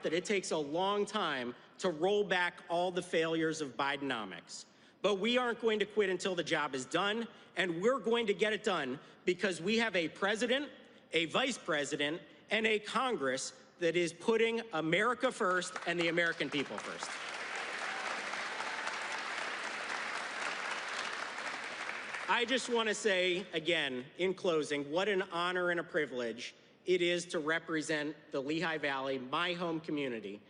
that it takes a long time to roll back all the failures of Bidenomics. But we aren't going to quit until the job is done, and we're going to get it done because we have a president, a vice president, and a Congress that is putting America first and the American people first. I just want to say again, in closing, what an honor and a privilege it is to represent the Lehigh Valley, my home community.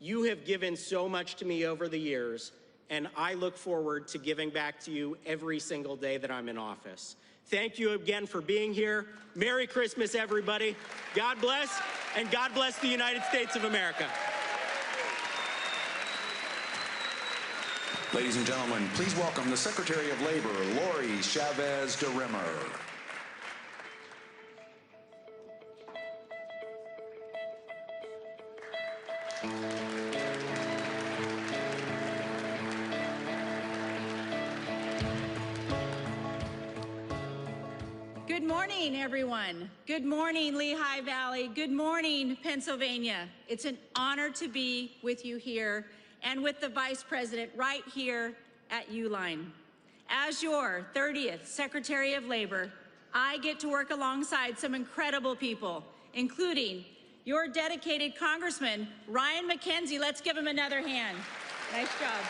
You have given so much to me over the years, and I look forward to giving back to you every single day that I'm in office. Thank you again for being here. Merry Christmas, everybody. God bless, and God bless the United States of America. Ladies and gentlemen, please welcome the Secretary of Labor, Lori Chavez DeRimmer. Good morning, everyone. Good morning, Lehigh Valley. Good morning, Pennsylvania. It's an honor to be with you here and with the Vice President right here at Uline. As your 30th Secretary of Labor, I get to work alongside some incredible people, including your dedicated Congressman, Ryan McKenzie. Let's give him another hand. Nice job.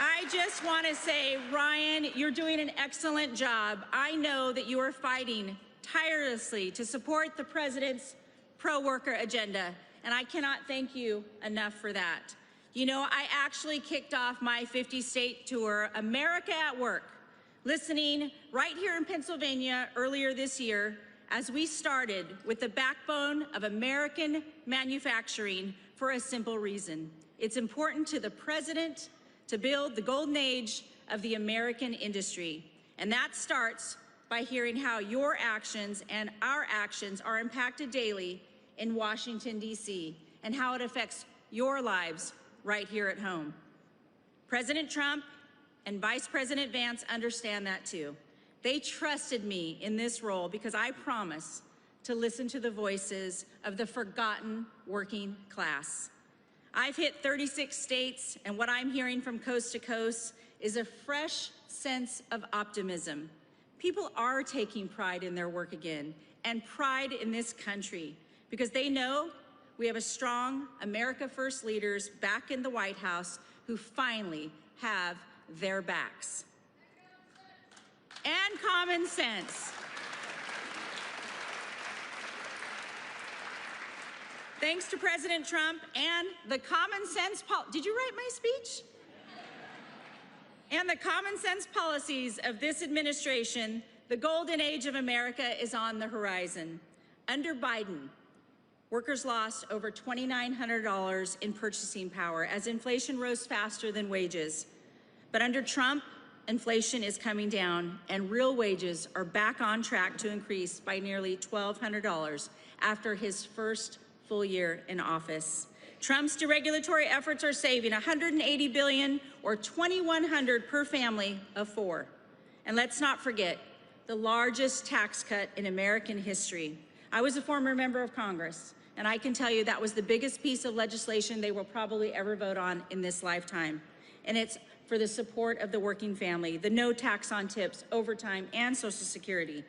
I just want to say, Ryan, you're doing an excellent job. I know that you are fighting tirelessly to support the President's pro-worker agenda, and I cannot thank you enough for that. You know, I actually kicked off my 50-state tour, America at Work, listening right here in Pennsylvania earlier this year as we started with the backbone of American manufacturing for a simple reason. It's important to the President to build the golden age of the American industry. And that starts by hearing how your actions and our actions are impacted daily in Washington, D.C., and how it affects your lives right here at home. President Trump and Vice President Vance understand that too. They trusted me in this role because I promise to listen to the voices of the forgotten working class. I've hit 36 states, and what I'm hearing from coast to coast is a fresh sense of optimism. People are taking pride in their work again, and pride in this country, because they know we have a strong America First leaders back in the White House who finally have their backs. And common sense. Thanks to President Trump and the common sense did you write my speech? And the common sense policies of this administration, the golden age of America is on the horizon. Under Biden, workers lost over $2,900 in purchasing power as inflation rose faster than wages. But under Trump, inflation is coming down and real wages are back on track to increase by nearly $1,200 after his first full year in office. Trump's deregulatory efforts are saving $180 billion or $2,100 per family of four. And let's not forget the largest tax cut in American history. I was a former member of Congress, and I can tell you that was the biggest piece of legislation they will probably ever vote on in this lifetime. And it's for the support of the working family, the no tax on tips, overtime, and Social Security.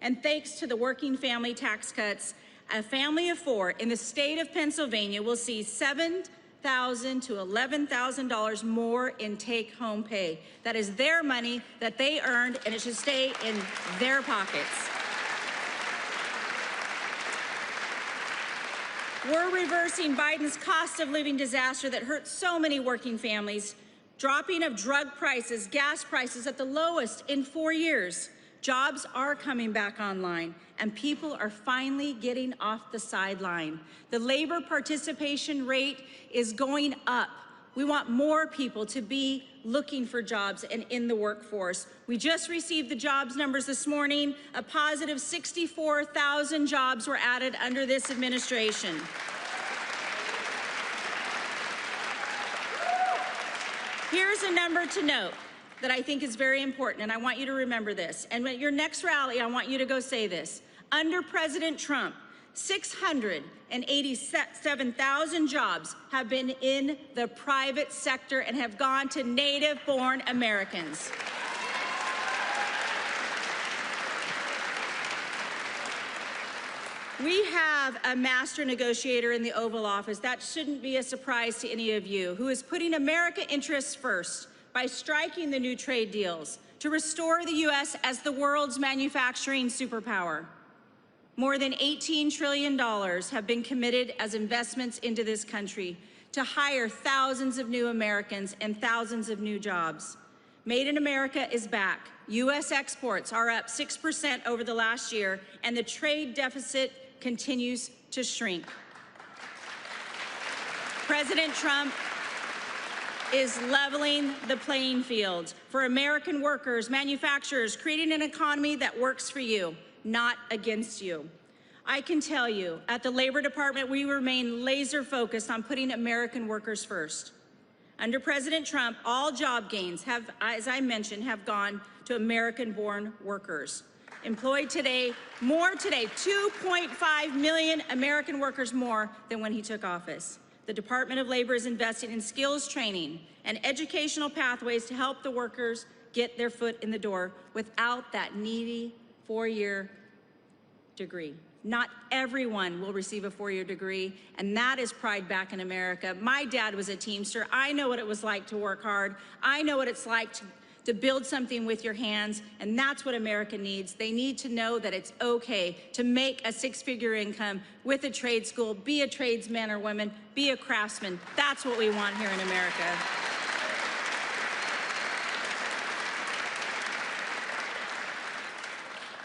And thanks to the working family tax cuts, a family of four in the state of Pennsylvania will see $7,000 to $11,000 more in take-home pay. That is their money that they earned, and it should stay in their pockets. We're reversing Biden's cost of living disaster that hurt so many working families, dropping of drug prices, gas prices at the lowest in 4 years. Jobs are coming back online, and people are finally getting off the sideline. The labor participation rate is going up. We want more people to be looking for jobs and in the workforce. We just received the jobs numbers this morning. A positive 64,000 jobs were added under this administration. Here's a number to note that I think is very important, and I want you to remember this. And at your next rally, I want you to go say this. Under President Trump, 687,000 jobs have been in the private sector and have gone to native-born Americans. We have a master negotiator in the Oval Office, that shouldn't be a surprise to any of you, who is putting America interests first by striking the new trade deals to restore the U.S. as the world's manufacturing superpower. More than $18 trillion have been committed as investments into this country to hire thousands of new Americans and thousands of new jobs. Made in America is back. U.S. exports are up 6% over the last year, and the trade deficit continues to shrink. President Trump is leveling the playing field for American workers, manufacturers, creating an economy that works for you, not against you. I can tell you, at the Labor Department, we remain laser focused on putting American workers first. Under President Trump, all job gains have, as I mentioned, have gone to American-born workers. Employed today, 2.5 million American workers more than when he took office. The Department of Labor is investing in skills training and educational pathways to help the workers get their foot in the door without that needy four-year degree. Not everyone will receive a four-year degree, and that is pride back in America. My dad was a Teamster. I know what it was like to work hard. I know what it's like to build something with your hands, and that's what America needs. They need to know that it's okay to make a six-figure income with a trade school, be a tradesman or woman, be a craftsman. That's what we want here in America.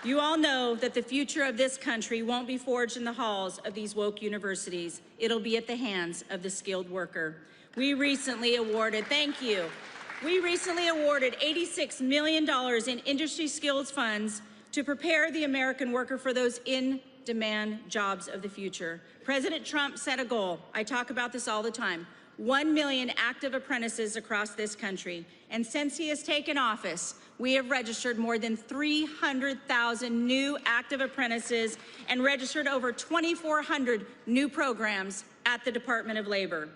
You all know that the future of this country won't be forged in the halls of these woke universities. It'll be at the hands of the skilled worker. We recently awarded $86 million in industry skills funds to prepare the American worker for those in-demand jobs of the future. President Trump set a goal. I talk about this all the time. 1 million active apprentices across this country. And since he has taken office, we have registered more than 300,000 new active apprentices and registered over 2,400 new programs at the Department of Labor.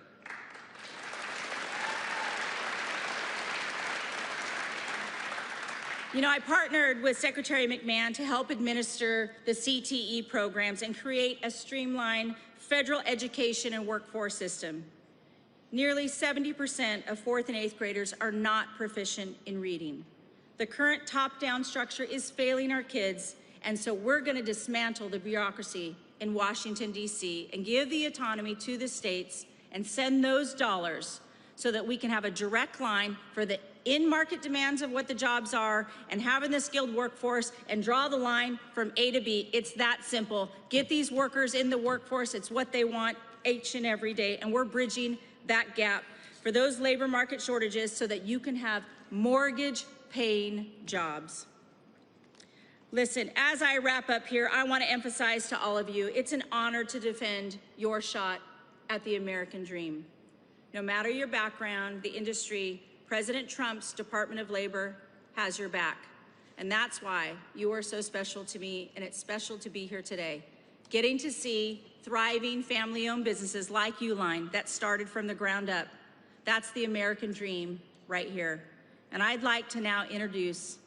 You know, I partnered with Secretary McMahon to help administer the CTE programs and create a streamlined federal education and workforce system. Nearly 70% of 4th and 8th graders are not proficient in reading. The current top-down structure is failing our kids, and so we're going to dismantle the bureaucracy in Washington, D.C., and give the autonomy to the states and send those dollars so that we can have a direct line for the in-market demands of what the jobs are and having the skilled workforce and draw the line from A to B. It's that simple. Get these workers in the workforce. It's what they want each and every day, and we're bridging that gap for those labor market shortages so that you can have mortgage-paying jobs. Listen, as I wrap up here, I want to emphasize to all of you, it's an honor to defend your shot at the American dream. No matter your background, the industry, President Trump's Department of Labor has your back. And that's why you are so special to me, and it's special to be here today. Getting to see thriving family-owned businesses like Uline that started from the ground up. That's the American dream right here. And I'd like to now introduce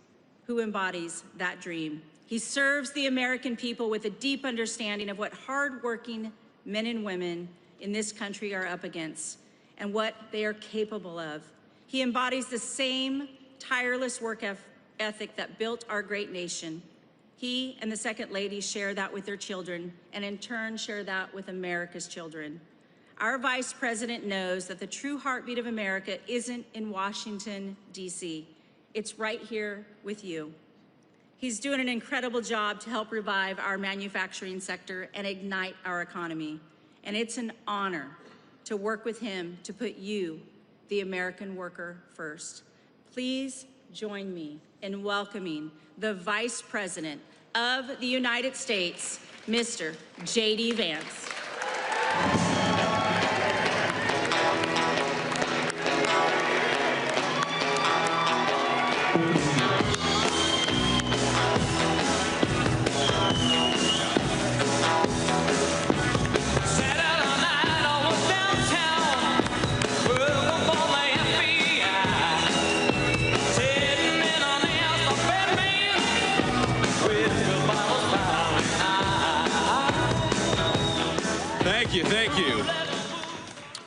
who embodies that dream. He serves the American people with a deep understanding of what hardworking men and women in this country are up against and what they are capable of. He embodies the same tireless work ethic that built our great nation. He and the Second Lady share that with their children, and in turn share that with America's children. Our Vice President knows that the true heartbeat of America isn't in Washington, D.C. It's right here with you. He's doing an incredible job to help revive our manufacturing sector and ignite our economy. And it's an honor to work with him to put you, the American worker, first. Please join me in welcoming the Vice President of the United States, Mr. JD Vance. you, thank you.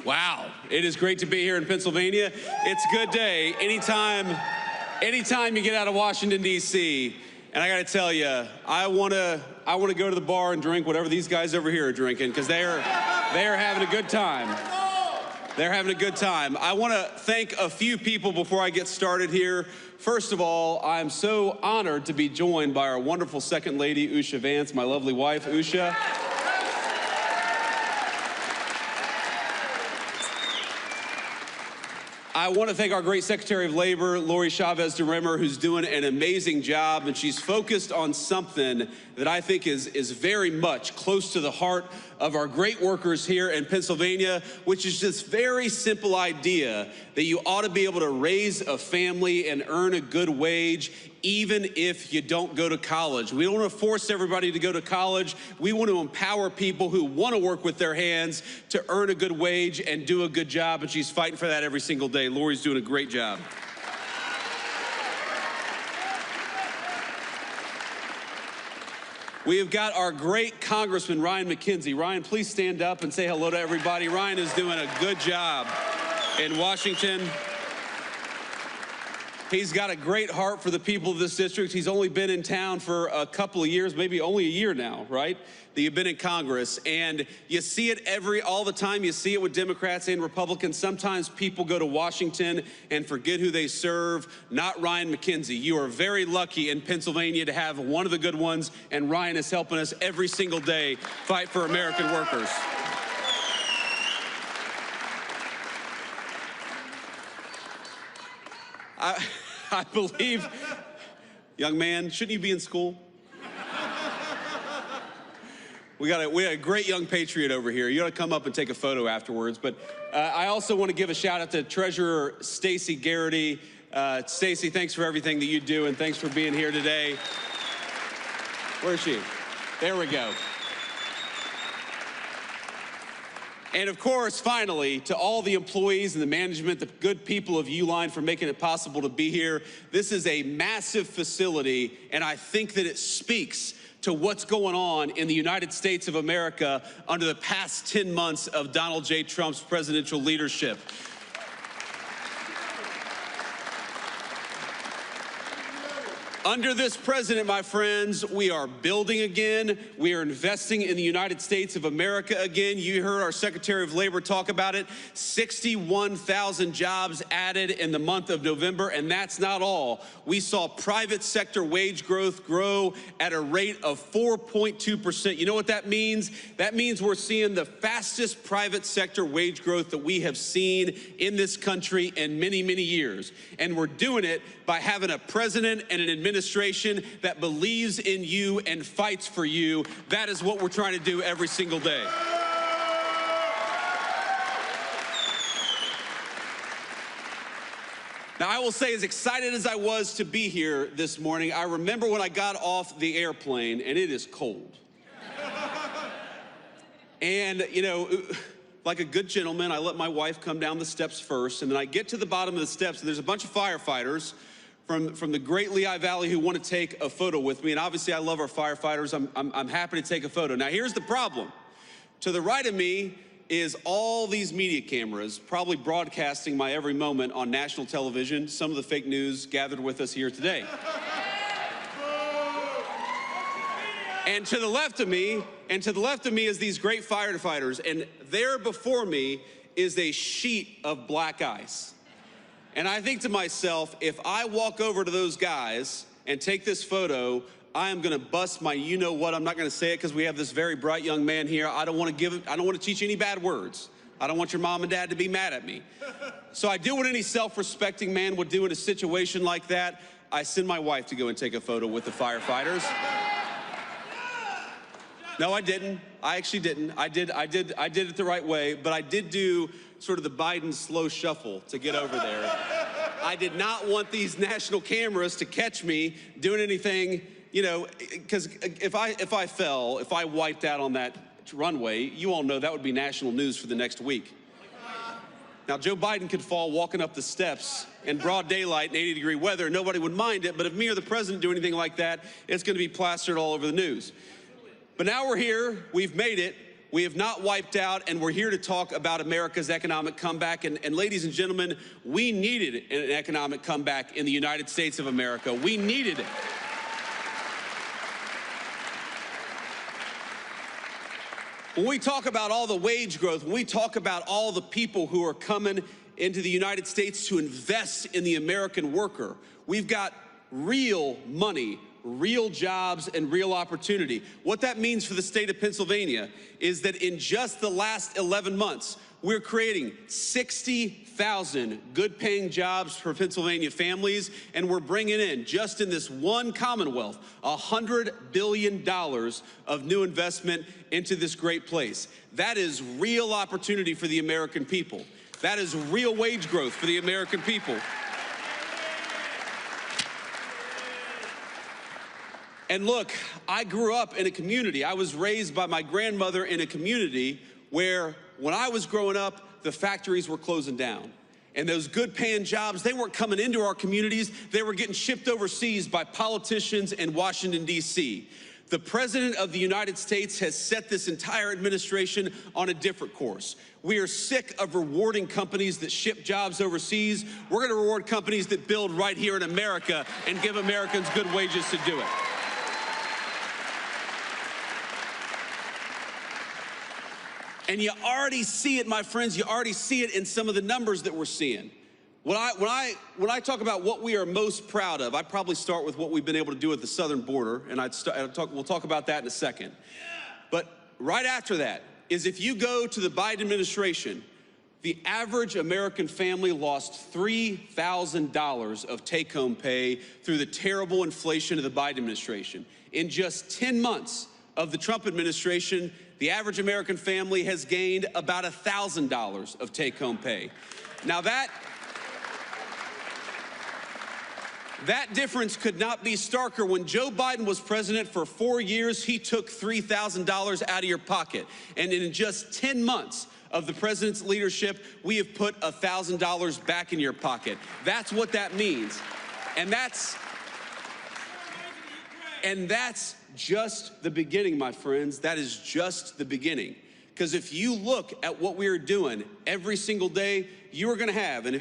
Wow, it is great to be here in Pennsylvania. It's a good day. Anytime you get out of Washington, D.C., and I got to tell you, I want to go to the bar and drink whatever these guys over here are drinking, because they are having a good time. They're having a good time. I want to thank a few people before I get started here. First of all, I'm so honored to be joined by our wonderful Second Lady, Usha Vance, my lovely wife, Usha. I want to thank our great Secretary of Labor, Lori Chavez DeRimmer, who's doing an amazing job, and she's focused on something that I think is very much close to the heart of our great workers here in Pennsylvania, which is this very simple idea that you ought to be able to raise a family and earn a good wage even if you don't go to college. We don't want to force everybody to go to college. We want to empower people who want to work with their hands to earn a good wage and do a good job, and she's fighting for that every single day. Lori's doing a great job. We have got our great Congressman, Ryan McKenzie. Ryan, please stand up and say hello to everybody. Ryan is doing a good job in Washington. He's got a great heart for the people of this district. He's only been in town for a couple of years, maybe only a year now, right? That you've been in Congress. And you see it all the time. You see it with Democrats and Republicans. Sometimes people go to Washington and forget who they serve. Not Ryan McKenzie. You are very lucky in Pennsylvania to have one of the good ones, and Ryan is helping us every single day fight for American workers. I believe, young man, shouldn't you be in school? We got a great young patriot over here. You ought to come up and take a photo afterwards. But I also want to give a shout out to Treasurer Stacey Garrity. Stacey, thanks for everything that you do, and thanks for being here today. Where is she? There we go. And of course, finally, to all the employees and the management, the good people of Uline for making it possible to be here. This is a massive facility, and I think that it speaks to what's going on in the United States of America under the past 10 months of Donald J. Trump's presidential leadership. Under this president, my friends, we are building again. We are investing in the United States of America again. You heard our Secretary of Labor talk about it. 61,000 jobs added in the month of November, and that's not all. We saw private sector wage growth grow at a rate of 4.2%. You know what that means? That means we're seeing the fastest private sector wage growth that we have seen in this country in many, many years. And we're doing it by having a president and an administration that believes in you and fights for you. That is what we're trying to do every single day. Now, I will say, as excited as I was to be here this morning, I remember when I got off the airplane, and it is cold. And, you know, like a good gentleman, I let my wife come down the steps first, and then I get to the bottom of the steps, and there's a bunch of firefighters from the great Lehigh Valley who want to take a photo with me. And obviously, I love our firefighters. I'm happy to take a photo. Now, here's the problem. To the right of me is all these media cameras, probably broadcasting my every moment on national television. Some of the fake news gathered with us here today. And to the left of me is these great firefighters. And there before me is a sheet of black ice. And I think to myself, if I walk over to those guys and take this photo, I am going to bust my you-know-what. I'm not going to say it because we have this very bright young man here. I don't want to teach you any bad words. I don't want your mom and dad to be mad at me. So I do what any self-respecting man would do in a situation like that. I send my wife to go and take a photo with the firefighters. No, I didn't. I actually didn't. I did it the right way, but I did do sort of the Biden slow shuffle to get over there. I did not want these national cameras to catch me doing anything, you know, because if I wiped out on that runway, you all know that would be national news for the next week. Now, Joe Biden could fall walking up the steps in broad daylight in 80-degree weather. Nobody would mind it, but if me or the president do anything like that, it's going to be plastered all over the news. But now we're here. We've made it. We have not wiped out, and we're here to talk about America's economic comeback. And ladies and gentlemen, we needed an economic comeback in the United States of America. We needed it. When we talk about all the wage growth, when we talk about all the people who are coming into the United States to invest in the American worker, we've got real money, real jobs, and real opportunity. What that means for the state of Pennsylvania is that in just the last 11 months, we're creating 60,000 good-paying jobs for Pennsylvania families, and we're bringing in, just in this one Commonwealth, $100 billion of new investment into this great place. That is real opportunity for the American people. That is real wage growth for the American people. And look, I grew up in a community. I was raised by my grandmother in a community where, when I was growing up, the factories were closing down. And those good paying jobs, they weren't coming into our communities, they were getting shipped overseas by politicians in Washington, D.C. The President of the United States has set this entire administration on a different course. We are sick of rewarding companies that ship jobs overseas. We're gonna reward companies that build right here in America and give Americans good wages to do it. And you already see it, my friends, you already see it in some of the numbers that we're seeing. When I talk about what we are most proud of, I probably start with what we've been able to do at the southern border, and we'll talk about that in a second. But right after that is, if you go to the Biden administration, the average American family lost $3,000 of take-home pay through the terrible inflation of the Biden administration. In just 10 months of the Trump administration, the average American family has gained about $1,000 of take-home pay. Now that difference could not be starker. When Joe Biden was president for 4 years, he took $3,000 out of your pocket. And in just 10 months of the president's leadership, we have put $1,000 back in your pocket. That's what that means. And that's just the beginning, my friends. That is just the beginning. Because if you look at what we are doing every single day, you are going to have, and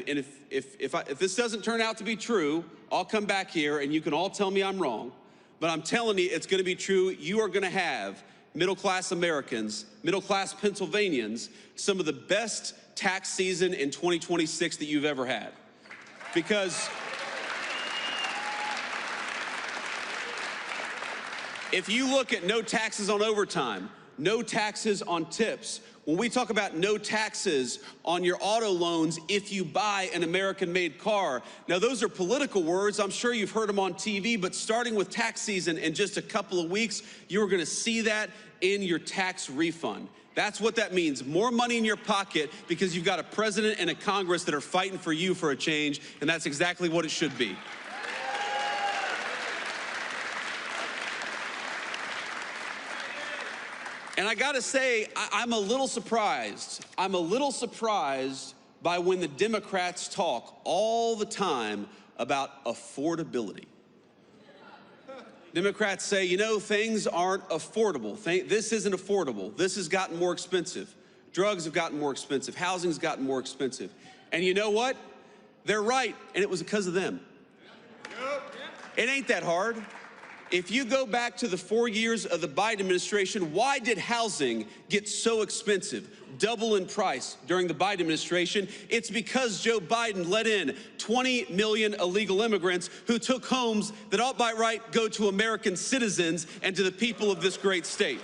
if this doesn't turn out to be true, I'll come back here and you can all tell me I'm wrong, but I'm telling you it's going to be true. You are going to have middle-class Americans, middle-class Pennsylvanians, some of the best tax season in 2026 that you've ever had. Because if you look at no taxes on overtime, no taxes on tips, when we talk about no taxes on your auto loans if you buy an American-made car, now those are political words. I'm sure you've heard them on TV, but starting with tax season in just a couple of weeks, you're gonna see that in your tax refund. That's what that means, more money in your pocket, because you've got a president and a Congress that are fighting for you for a change, and that's exactly what it should be. And I gotta say, I'm a little surprised. I'm a little surprised by when the Democrats talk all the time about affordability. Democrats say, you know, things aren't affordable. This isn't affordable. This has gotten more expensive. Drugs have gotten more expensive. Housing's gotten more expensive. And you know what? They're right, and it was because of them. It ain't that hard. If you go back to the 4 years of the Biden administration, why did housing get so expensive, double in price during the Biden administration? It's because Joe Biden let in 20 million illegal immigrants who took homes that ought by right go to American citizens and to the people of this great state.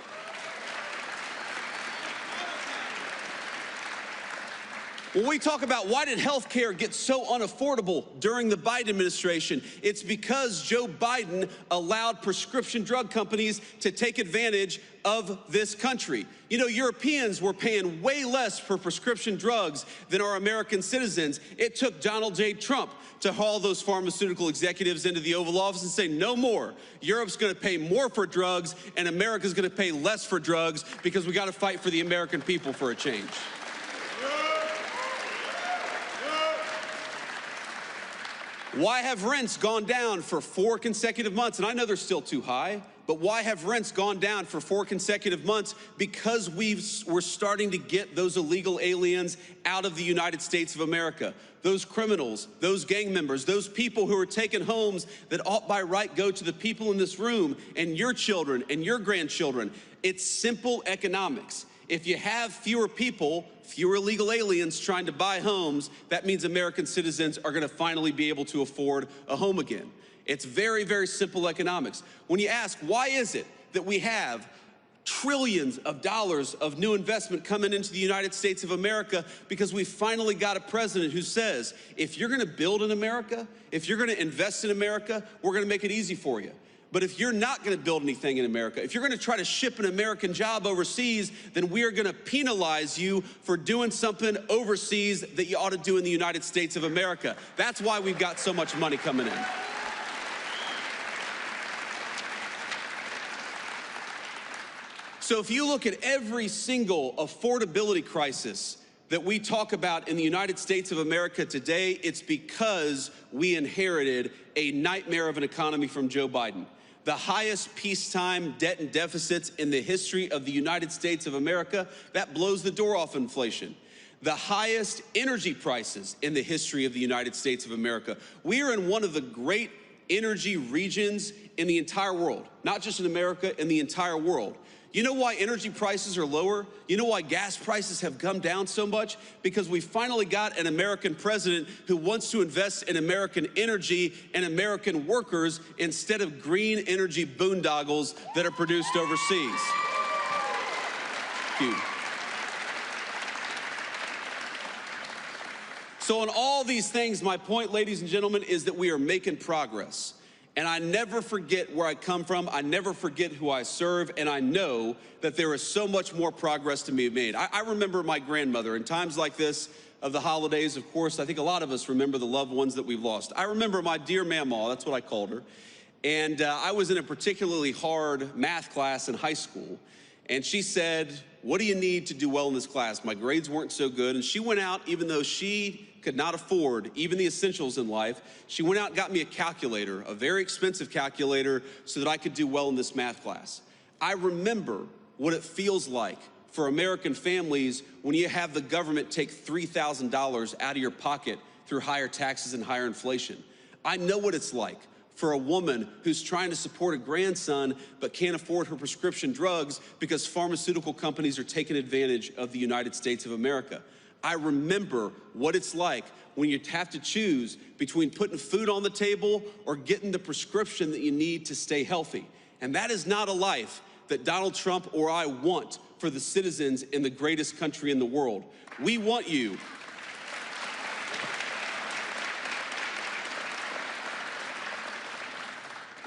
When we talk about why did health care get so unaffordable during the Biden administration, it's because Joe Biden allowed prescription drug companies to take advantage of this country. You know, Europeans were paying way less for prescription drugs than our American citizens. It took Donald J. Trump to haul those pharmaceutical executives into the Oval Office and say, no more. Europe's gonna pay more for drugs and America's gonna pay less for drugs because we gotta fight for the American people for a change. Why have rents gone down for 4 consecutive months? And I know they're still too high. But why have rents gone down for 4 consecutive months? Because we're starting to get those illegal aliens out of the United States of America. Those criminals, those gang members, those people who are taking homes that ought by right go to the people in this room and your children and your grandchildren. It's simple economics. If you have fewer people, fewer illegal aliens trying to buy homes, that means American citizens are going to finally be able to afford a home again. It's very, very simple economics. When you ask, why is it that we have trillions of dollars of new investment coming into the United States of America? Because we finally got a president who says, if you're going to build in America, if you're going to invest in America, we're going to make it easy for you. But if you're not going to build anything in America, if you're going to try to ship an American job overseas, then we are going to penalize you for doing something overseas that you ought to do in the United States of America. That's why we've got so much money coming in. So if you look at every single affordability crisis that we talk about in the United States of America today, it's because we inherited a nightmare of an economy from Joe Biden. The highest peacetime debt and deficits in the history of the United States of America, that blows the door off inflation. The highest energy prices in the history of the United States of America. We are in one of the great energy regions in the entire world, not just in America, in the entire world. You know why energy prices are lower? You know why gas prices have come down so much? Because we finally got an American president who wants to invest in American energy and American workers instead of green energy boondoggles that are produced overseas. Thank you. So on all these things, my point, ladies and gentlemen, is that we are making progress. And I never forget where I come from, I never forget who I serve, and I know that there is so much more progress to be made. I remember my grandmother in times like this of the holidays. Of course, I think a lot of us remember the loved ones that we've lost. I remember my dear Mamaw, that's what I called her, and I was in a particularly hard math class in high school, and she said, what do you need to do well in this class? My grades weren't so good, and she went out, even though she could not afford even the essentials in life, she went out and got me a calculator, a very expensive calculator, so that I could do well in this math class. I remember what it feels like for American families when you have the government take $3,000 out of your pocket through higher taxes and higher inflation. I know what it's like for a woman who's trying to support a grandson but can't afford her prescription drugs because pharmaceutical companies are taking advantage of the United States of America. I remember what it's like when you have to choose between putting food on the table or getting the prescription that you need to stay healthy. And that is not a life that Donald Trump or I want for the citizens in the greatest country in the world. We want you.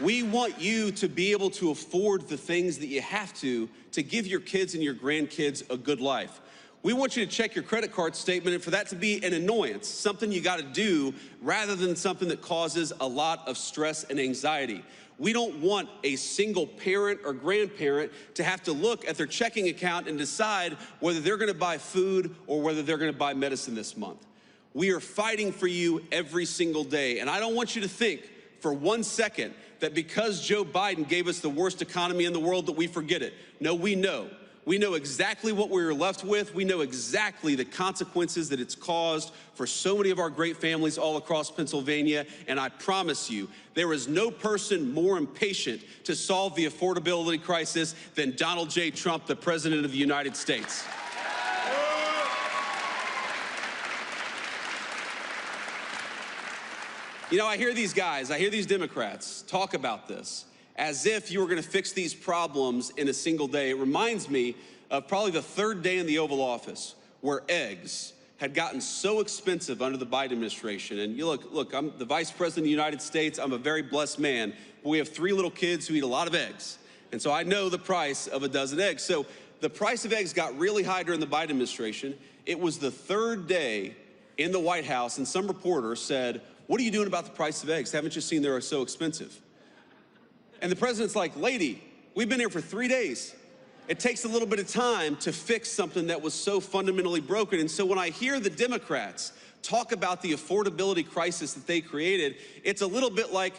We want you to be able to afford the things that you have to give your kids and your grandkids a good life. We want you to check your credit card statement and for that to be an annoyance, something you gotta do rather than something that causes a lot of stress and anxiety. We don't want a single parent or grandparent to have to look at their checking account and decide whether they're gonna buy food or whether they're gonna buy medicine this month. We are fighting for you every single day, and I don't want you to think for 1 second that because Joe Biden gave us the worst economy in the world that we forget it. No, we know. We know exactly what we were left with. We know exactly the consequences that it's caused for so many of our great families all across Pennsylvania. And I promise you, there is no person more impatient to solve the affordability crisis than Donald J. Trump, the President of the United States. You know, I hear these guys, I hear these Democrats talk about this as if you were gonna fix these problems in a single day. It reminds me of probably the third day in the Oval Office where eggs had gotten so expensive under the Biden administration. And you look, I'm the Vice President of the United States, I'm a very blessed man, but we have 3 little kids who eat a lot of eggs. And so I know the price of a dozen eggs. So the price of eggs got really high during the Biden administration. It was the third day in the White House and some reporter said, what are you doing about the price of eggs? Haven't you seen they're so expensive? And the president's like, lady, we've been here for 3 days. It takes a little bit of time to fix something that was so fundamentally broken. And so when I hear the Democrats talk about the affordability crisis that they created, it's a little bit like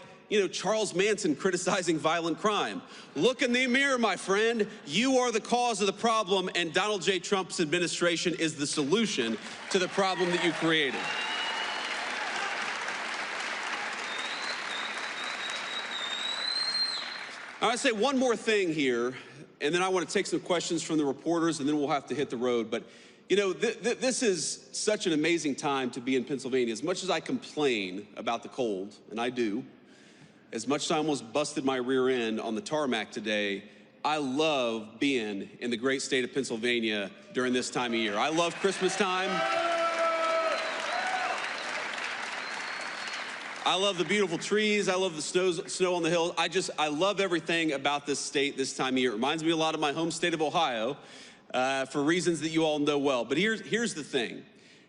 Charles Manson criticizing violent crime. Look in the mirror, my friend. You are the cause of the problem, and Donald J. Trump's administration is the solution to the problem that you created. I want to say one more thing here, and then I want to take some questions from the reporters, and then we'll have to hit the road. But, this is such an amazing time to be in Pennsylvania. As much as I complain about the cold, and I do, as much as I almost busted my rear end on the tarmac today, I love being in the great state of Pennsylvania during this time of year. I love Christmas time. I love the beautiful trees. I love the snow on the hills. I love everything about this state this time of year. It reminds me a lot of my home state of Ohio for reasons that you all know well. But here's the thing.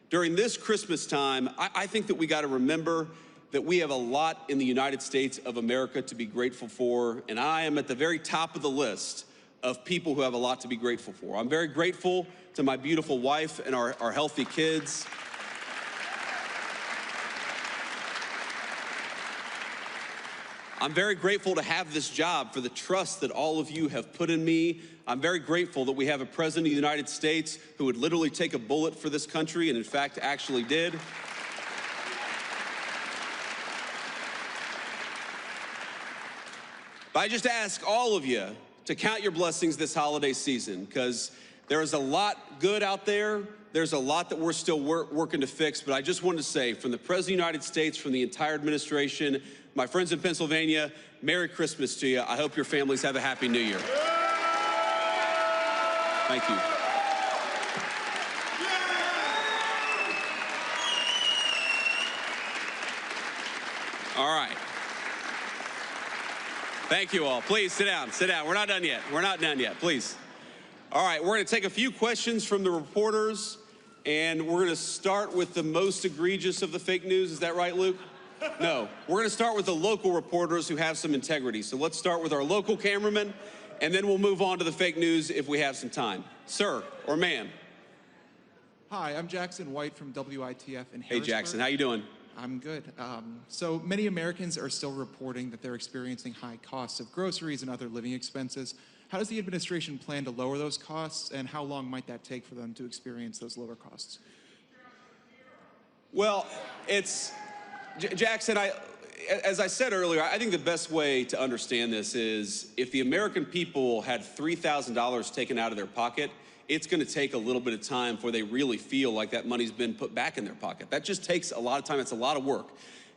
During this Christmas time, I think that we got to remember that we have a lot in the United States of America to be grateful for, and I am at the very top of the list of people who have a lot to be grateful for. I'm very grateful to my beautiful wife and our healthy kids. I'm very grateful to have this job for the trust that all of you have put in me. I'm very grateful that we have a president of the United States who would literally take a bullet for this country, and in fact, actually did. But I just ask all of you to count your blessings this holiday season, because there is a lot good out there. There's a lot that we're still working to fix. But I just wanted to say, from the President of the United States, from the entire administration, my friends in Pennsylvania, Merry Christmas to you. I hope your families have a Happy New Year. Thank you. All right. Thank you all. Please sit down. Sit down. We're not done yet. We're not done yet. Please. All right. We're going to take a few questions from the reporters, and we're going to start with the most egregious of the fake news. Is that right, Luke? No. We're going to start with the local reporters who have some integrity. So let's start with our local cameraman, and then we'll move on to the fake news if we have some time. Sir or ma'am? Hi, I'm Jackson White from WITF in Harrisburg. Hey, Jackson. How you doing? I'm good. So many Americans are still reporting that they're experiencing high costs of groceries and other living expenses. How does the administration plan to lower those costs, and how long might that take for them to experience those lower costs? Well, Jackson, as I said earlier, I think the best way to understand this is if the American people had $3,000 taken out of their pocket, it's going to take a little bit of time before they really feel like that money's been put back in their pocket. That just takes a lot of time. It's a lot of work.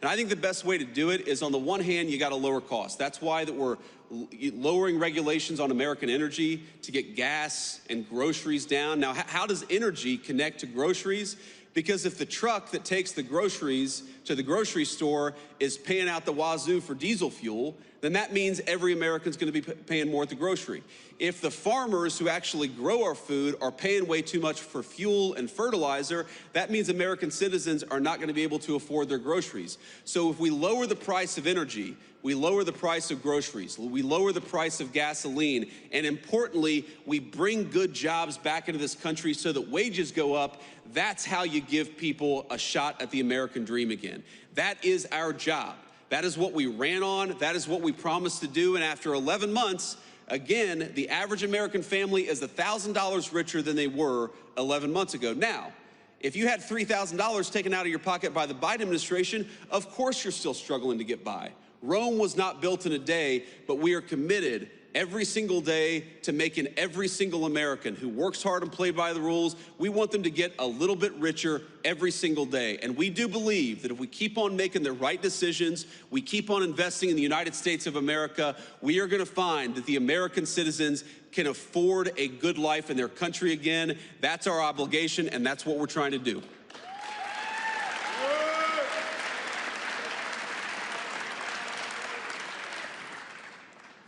And I think the best way to do it is, on the one hand, you got to lower costs. That's why that we're lowering regulations on American energy to get gas and groceries down. Now, how does energy connect to groceries? Because if the truck that takes the groceries to the grocery store is paying out the wazoo for diesel fuel, then that means every American's going to be paying more at the grocery. If the farmers who actually grow our food are paying way too much for fuel and fertilizer, that means American citizens are not going to be able to afford their groceries. So if we lower the price of energy, we lower the price of groceries, we lower the price of gasoline, and importantly, we bring good jobs back into this country so that wages go up. That's how you give people a shot at the American dream again. That is our job. That is what we ran on. That is what we promised to do. And after 11 months, again, the average American family is $1,000 richer than they were 11 months ago. Now, if you had $3,000 taken out of your pocket by the Biden administration, of course you're still struggling to get by. Rome was not built in a day, but we are committed every single day to making every single American who works hard and plays by the rules, we want them to get a little bit richer every single day. And we do believe that if we keep on making the right decisions, we keep on investing in the United States of America, we are going to find that the American citizens can afford a good life in their country again. That's our obligation, and that's what we're trying to do.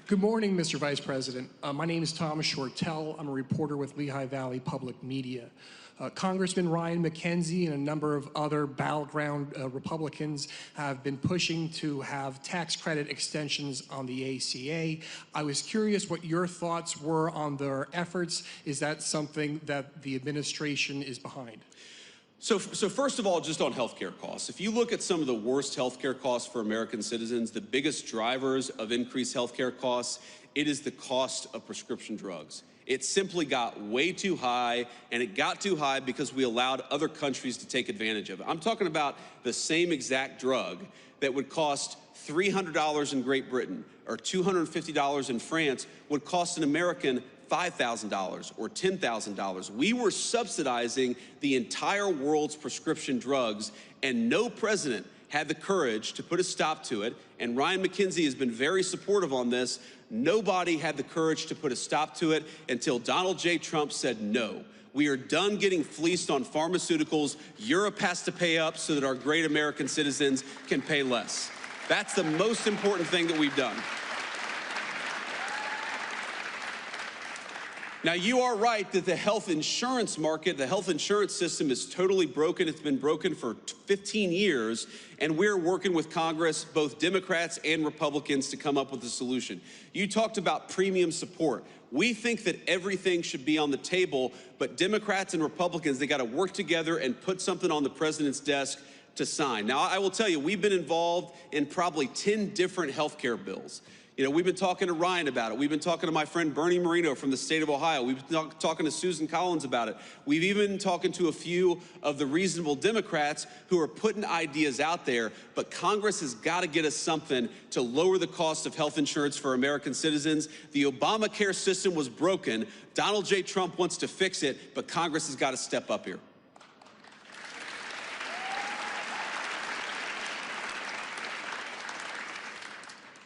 Good morning, Mr. Vice President. My name is Thomas Shortell. I'm a reporter with Lehigh Valley Public Media. Congressman Ryan McKenzie and a number of other battleground Republicans have been pushing to have tax credit extensions on the ACA. I was curious what your thoughts were on their efforts. Is that something that the administration is behind? So first of all, just on healthcare costs, if you look at some of the worst healthcare costs for American citizens, the biggest drivers of increased healthcare costs, it is the cost of prescription drugs. It simply got way too high, and it got too high because we allowed other countries to take advantage of it. I'm talking about the same exact drug that would cost $300 in Great Britain or $250 in France would cost an American $5,000 or $10,000. We were subsidizing the entire world's prescription drugs, and no president had the courage to put a stop to it. And Ryan McKenzie has been very supportive on this. Nobody had the courage to put a stop to it until Donald J. Trump said no. We are done getting fleeced on pharmaceuticals. Europe has to pay up so that our great American citizens can pay less. That's the most important thing that we've done. Now, you are right that the health insurance market, the health insurance system is totally broken. It's been broken for 15 years, and we're working with Congress, both Democrats and Republicans, to come up with a solution. You talked about premium support. We think that everything should be on the table, but Democrats and Republicans, they got to work together and put something on the president's desk to sign. Now, I will tell you, we've been involved in probably 10 different health care bills. You know, we've been talking to Ryan about it. We've been talking to my friend Bernie Moreno from the state of Ohio. We've been talking to Susan Collins about it. We've even been talking to a few of the reasonable Democrats who are putting ideas out there. But Congress has got to get us something to lower the cost of health insurance for American citizens. The Obamacare system was broken. Donald J. Trump wants to fix it, but Congress has got to step up here.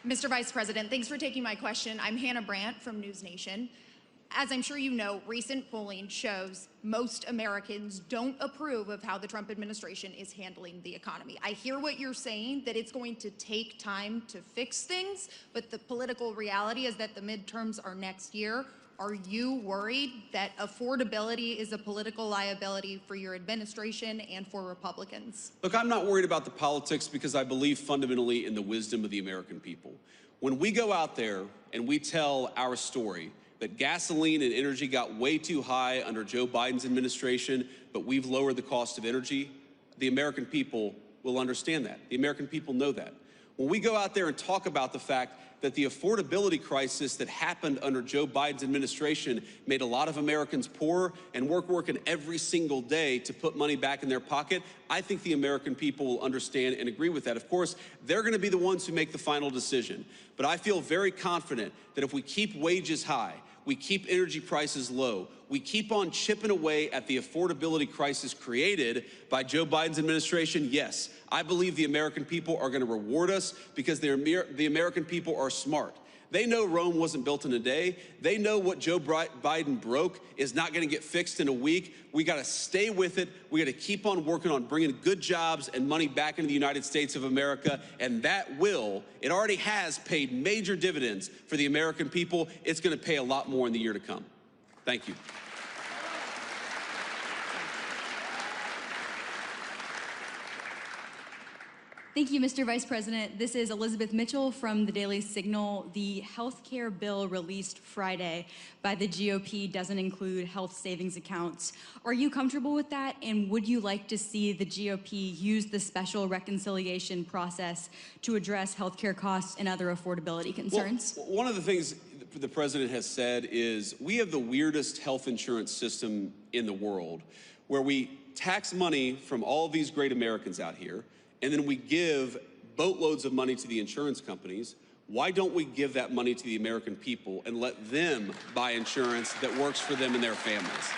Mr. Vice President, thanks for taking my question. I'm Hannah Brandt from News Nation. As I'm sure you know, recent polling shows most Americans don't approve of how the Trump administration is handling the economy. I hear what you're saying, that it's going to take time to fix things, but the political reality is that the midterms are next year. Are you worried that affordability is a political liability for your administration and for Republicans? Look, I'm not worried about the politics because I believe fundamentally in the wisdom of the American people. When we go out there and we tell our story that gasoline and energy got way too high under Joe Biden's administration, but we've lowered the cost of energy, the American people will understand that. The American people know that. When we go out there and talk about the fact that the affordability crisis that happened under Joe Biden's administration made a lot of Americans poorer, and working every single day to put money back in their pocket, I think the American people will understand and agree with that. Of course, they're going to be the ones who make the final decision. But I feel very confident that if we keep wages high, we keep energy prices low, we keep on chipping away at the affordability crisis created by Joe Biden's administration, yes, I believe the American people are going to reward us because the American people are smart. They know Rome wasn't built in a day. They know what Joe Biden broke is not going to get fixed in a week. We got to stay with it. We got to keep on working on bringing good jobs and money back into the United States of America. And that it already has paid major dividends for the American people. It's going to pay a lot more in the year to come. Thank you. Thank you, Mr. Vice President. This is Elizabeth Mitchell from the Daily Signal. The health care bill released Friday by the GOP doesn't include health savings accounts. Are you comfortable with that? And would you like to see the GOP use the special reconciliation process to address health care costs and other affordability concerns? Well, one of the things the president has said is we have the weirdest health insurance system in the world, where we tax money from all of these great Americans out here, and then we give boatloads of money to the insurance companies. Why don't we give that money to the American people and let them buy insurance that works for them and their families?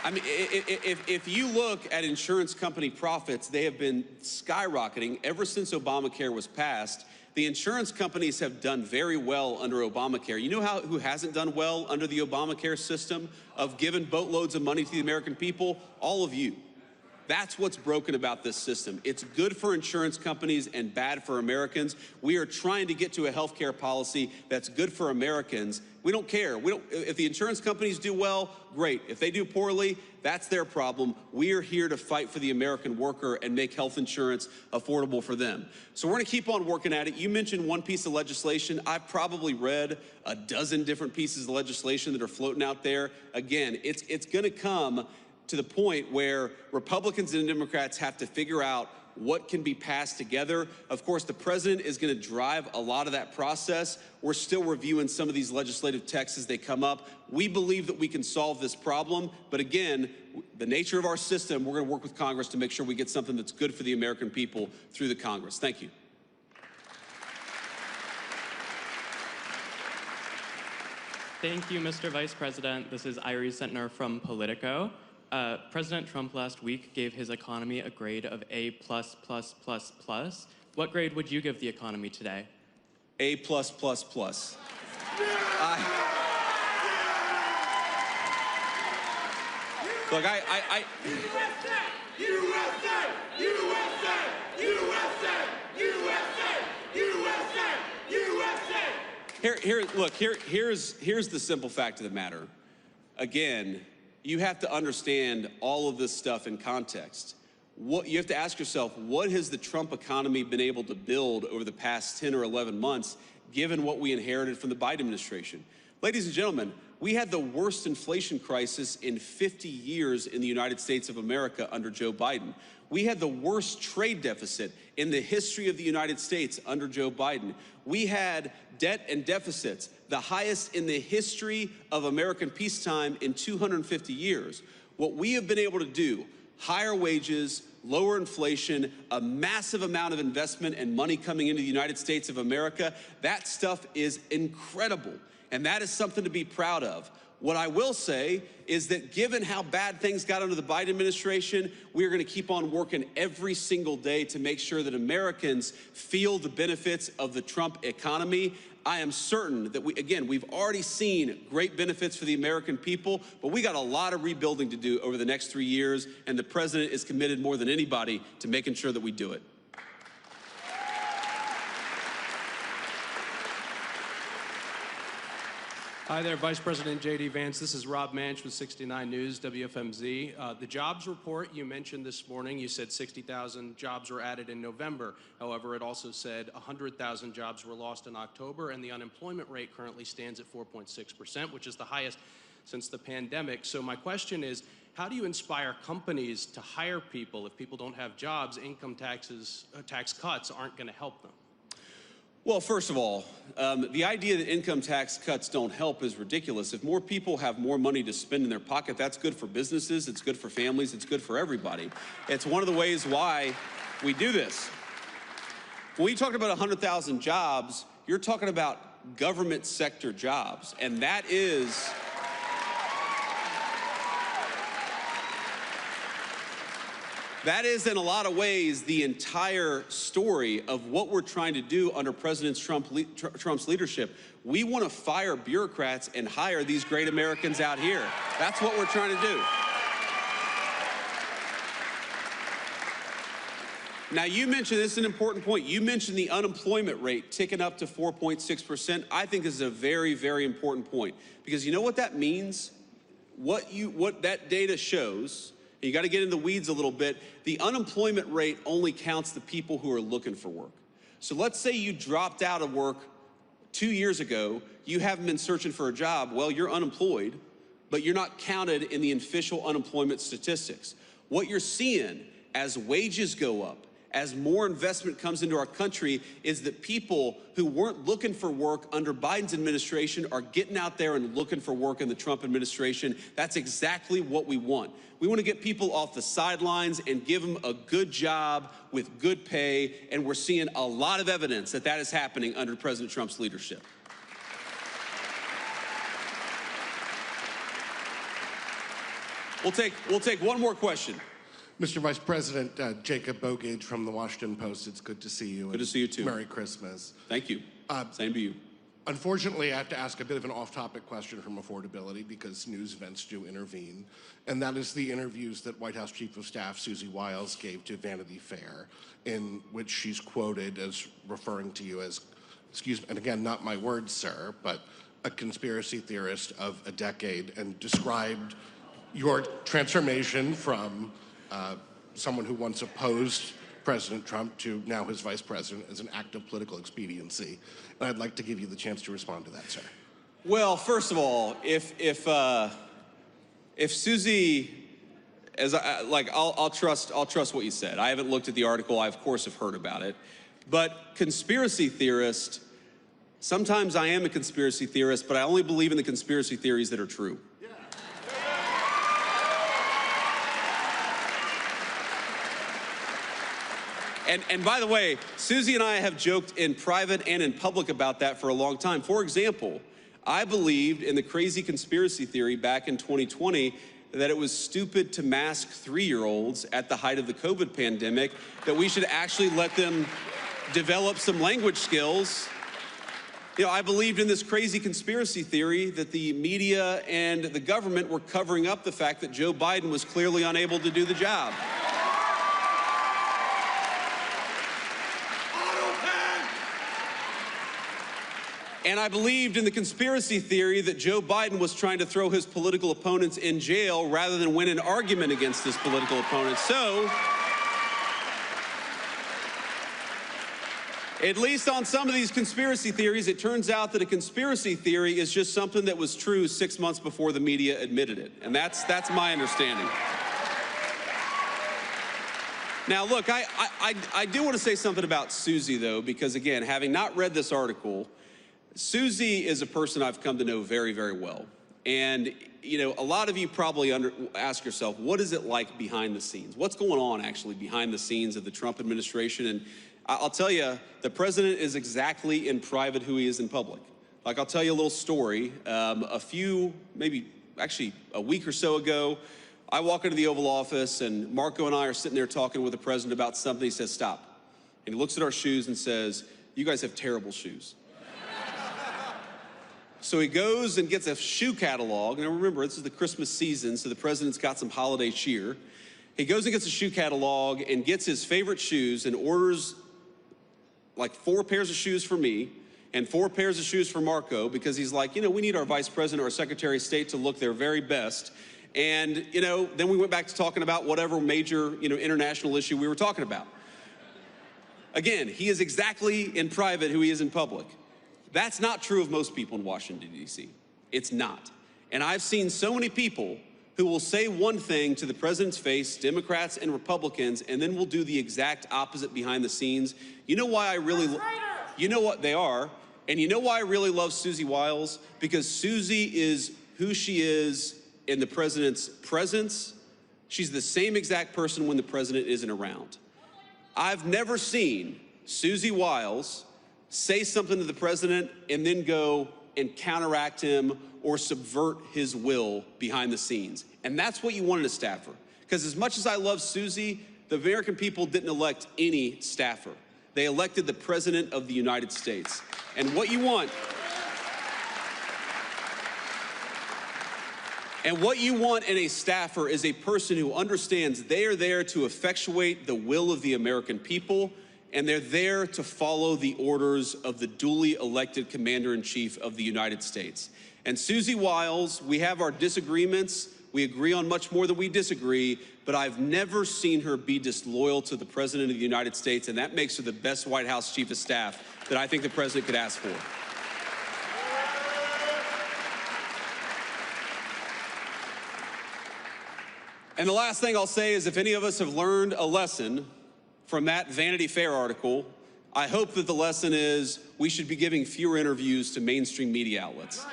I mean, if you look at insurance company profits, they have been skyrocketing ever since Obamacare was passed. The insurance companies have done very well under Obamacare. You know who hasn't done well under the Obamacare system of giving boatloads of money to the American people? All of you. That's what's broken about this system. It's good for insurance companies and bad for Americans. We are trying to get to a health care policy that's good for Americans. We don't care. If the insurance companies do well, great. If they do poorly, that's their problem. We are here to fight for the American worker and make health insurance affordable for them. So we're going to keep on working at it. You mentioned one piece of legislation. I've probably read a dozen different pieces of legislation that are floating out there. Again, it's going to come to the point where Republicans and Democrats have to figure out what can be passed together. Of course, the president is going to drive a lot of that process. We're still reviewing some of these legislative texts as they come up. We believe that we can solve this problem, but again, the nature of our system, we're going to work with Congress to make sure we get something that's good for the American people through the Congress. Thank you. Thank you, Mr. Vice President. This is Irie Sentner from Politico. President Trump last week gave his economy a grade of A++++. What grade would you give the economy today? A++++. Look, Here's the simple fact of the matter. Again, you have to understand all of this stuff in context. You have to ask yourself, what has the Trump economy been able to build over the past 10 or 11 months, given what we inherited from the Biden administration? Ladies and gentlemen, we had the worst inflation crisis in 50 years in the United States of America under Joe Biden. We had the worst trade deficit in the history of the United States under Joe Biden. We had debt and deficits, the highest in the history of American peacetime in 250 years. What we have been able to do, higher wages, lower inflation, a massive amount of investment and money coming into the United States of America, that stuff is incredible. And that is something to be proud of. What I will say is that given how bad things got under the Biden administration, we're going to keep on working every single day to make sure that Americans feel the benefits of the Trump economy. I am certain that we've already seen great benefits for the American people, but we got a lot of rebuilding to do over the next 3 years, and the president is committed more than anybody to making sure that we do it. Hi there, Vice President JD Vance. This is Rob Manch with 69 News, WFMZ. The jobs report you mentioned this morning, you said 60,000 jobs were added in November. However, it also said 100,000 jobs were lost in October, and the unemployment rate currently stands at 4.6%, which is the highest since the pandemic. So my question is, how do you inspire companies to hire people if people don't have jobs? Income tax cuts aren't going to help them. Well, first of all, the idea that income tax cuts don't help is ridiculous. If more people have more money to spend in their pocket, that's good for businesses, it's good for families, it's good for everybody. It's one of the ways why we do this. When you talk about 100,000 jobs, you're talking about government sector jobs, and that is in a lot of ways the entire story of what we're trying to do under President Trump's leadership. We want to fire bureaucrats and hire these great Americans out here. That's what we're trying to do. Now, you mentioned, this is an important point, you mentioned the unemployment rate ticking up to 4.6%. I think this is a very, very important point, because you know what that means? What that data shows, you got to get in the weeds a little bit. The unemployment rate only counts the people who are looking for work. So let's say you dropped out of work 2 years ago, you haven't been searching for a job. Well, you're unemployed, but you're not counted in the official unemployment statistics. What you're seeing as wages go up, as more investment comes into our country, is that people who weren't looking for work under Biden's administration are getting out there and looking for work in the Trump administration. That's exactly what we want. We want to get people off the sidelines and give them a good job with good pay, and we're seeing a lot of evidence that that is happening under President Trump's leadership. We'll take one more question. Mr. Vice President, Jacob Bogage from the Washington Post. It's good to see you. Good to see you too. Merry Christmas. Thank you. Same to you. Unfortunately, I have to ask a bit of an off-topic question from affordability because news events do intervene, and that is the interviews that White House Chief of Staff Susie Wiles gave to Vanity Fair, in which she's quoted as referring to you as, excuse me, and again, not my words, sir, but a conspiracy theorist of a decade, and described your transformation from someone who once opposed President Trump to now his vice president as an act of political expediency. And I'd like to give you the chance to respond to that, sir. Well, first of all, if Susie I'll trust what you said. I haven't looked at the article. I, of course, have heard about it. But conspiracy theorist, sometimes I am a conspiracy theorist, but I only believe in the conspiracy theories that are true. And by the way, Susie and I have joked in private and in public about that for a long time. For example, I believed in the crazy conspiracy theory back in 2020 that it was stupid to mask 3-year-olds at the height of the COVID pandemic, that we should actually let them develop some language skills. You know, I believed in this crazy conspiracy theory that the media and the government were covering up the fact that Joe Biden was clearly unable to do the job. And I believed in the conspiracy theory that Joe Biden was trying to throw his political opponents in jail rather than win an argument against his political opponents. So, at least on some of these conspiracy theories, it turns out that a conspiracy theory is just something that was true 6 months before the media admitted it. And that's my understanding. Now, look, I do want to say something about Susie, though, because, again, having not read this article, Susie is a person I've come to know very, very well. And, you know, a lot of you probably ask yourself, what is it like behind the scenes? What's going on actually behind the scenes of the Trump administration? And I'll tell you, the president is exactly in private who he is in public. Like, I'll tell you a little story. Maybe a week or so ago, I walk into the Oval Office and Marco and I are sitting there talking with the president about something. He says, stop. And he looks at our shoes and says, you guys have terrible shoes. So he goes and gets a shoe catalog. Now remember, this is the Christmas season, so the president's got some holiday cheer. He goes and gets a shoe catalog and gets his favorite shoes and orders like 4 pairs of shoes for me and 4 pairs of shoes for Marco, because he's like, you know, we need our vice president or secretary of state to look their very best. And, you know, then we went back to talking about whatever major, you know, international issue we were talking about. Again, he is exactly in private who he is in public. That's not true of most people in Washington, D.C. It's not. And I've seen so many people who will say one thing to the president's face, Democrats and Republicans, and then will do the exact opposite behind the scenes. You know why I really, you know what they are, and you know why I really love Susie Wiles? Because Susie is who she is in the president's presence. She's the same exact person when the president isn't around. I've never seen Susie Wiles say something to the president and then go and counteract him or subvert his will behind the scenes. And that's what you want in a staffer. Because as much as I love Susie, the American people didn't elect any staffer. They elected the President of the United States. And what you want, in a staffer is a person who understands they are there to effectuate the will of the American people, and they're there to follow the orders of the duly elected Commander-in-Chief of the United States. And Susie Wiles, we have our disagreements. We agree on much more than we disagree, but I've never seen her be disloyal to the President of the United States, and that makes her the best White House Chief of Staff that I think the President could ask for. And the last thing I'll say is, if any of us have learned a lesson from that Vanity Fair article, I hope that the lesson is we should be giving fewer interviews to mainstream media outlets.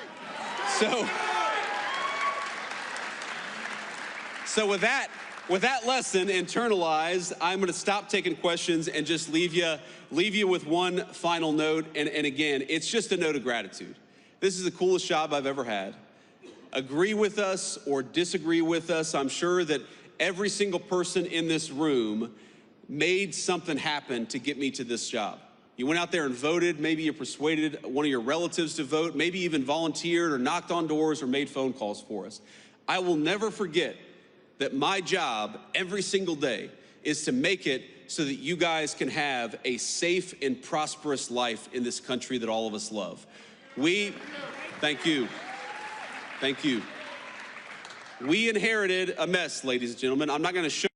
So with that lesson internalized, I'm going to stop taking questions and just leave you with one final note. And again, it's just a note of gratitude. This is the coolest job I've ever had. Agree with us or disagree with us, I'm sure that every single person in this room made something happen to get me to this job. You went out there and voted. Maybe you persuaded one of your relatives to vote, maybe even volunteered or knocked on doors or made phone calls for us. I will never forget that my job every single day is to make it so that you guys can have a safe and prosperous life in this country that all of us love. Thank you. Thank you. We inherited a mess, ladies and gentlemen. I'm not going to show